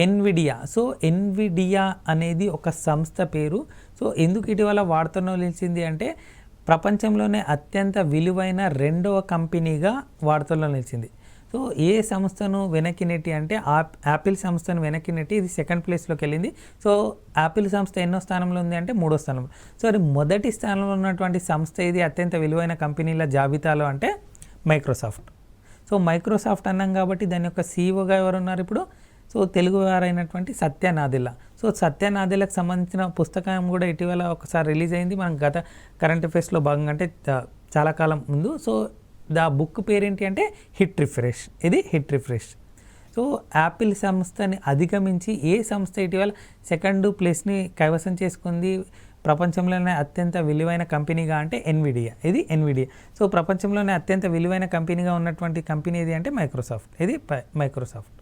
Nvidia. So Nvidia అనేది ఒక సంస్థ పేరు. సో ఎందుకు ఇటీవల వార్తల్లో నిలిచింది అంటే ప్రపంచంలోనే అత్యంత విలువైన రెండవ కంపెనీగా వార్తల్లో నిలిచింది. సో ఏ సంస్థను వెనక్కి నెట్టి అంటే యాపిల్ సంస్థను వెనక్కి నెట్టి ఇది సెకండ్ ప్లేస్లోకి వెళ్ళింది. సో యాపిల్ సంస్థ ఎన్నో స్థానంలో ఉంది అంటే 3వ స్థానంలో. సో అది మొదటి స్థానంలో ఉన్నటువంటి సంస్థ ఇది అత్యంత విలువైన కంపెనీల జాబితాలో అంటే మైక్రోసాఫ్ట్. సో మైక్రోసాఫ్ట్ అన్నాం కాబట్టి దాని యొక్క సీఈఓగా ఎవరున్నారు ఇప్పుడు? సో తెలుగువారైనటువంటి సత్య నాదెల్లా. సో సత్య నాదెల్లాకు సంబంధించిన పుస్తకం కూడా ఇటీవల ఒకసారి రిలీజ్ అయింది మనం గత కరెంట్ అఫైర్స్లో భాగంగా అంటే చాలా కాలం ముందు. సో దా బుక్ పేరేంటి అంటే హిట్ రిఫ్రెష్. ఇది హిట్ రిఫ్రెష్. సో యాపిల్ సంస్థని అధిగమించి ఏ సంస్థ ఇటీవల సెకండ్ ప్లేస్ని కైవసం చేసుకుంది ప్రపంచంలోనే అత్యంత విలువైన కంపెనీగా అంటే ఎన్విడియా. ఇది ఎన్విడియా. సో ప్రపంచంలోనే అత్యంత విలువైన కంపెనీగా ఉన్నటువంటి కంపెనీ ఏది అంటే మైక్రోసాఫ్ట్. ఇది మైక్రోసాఫ్ట్.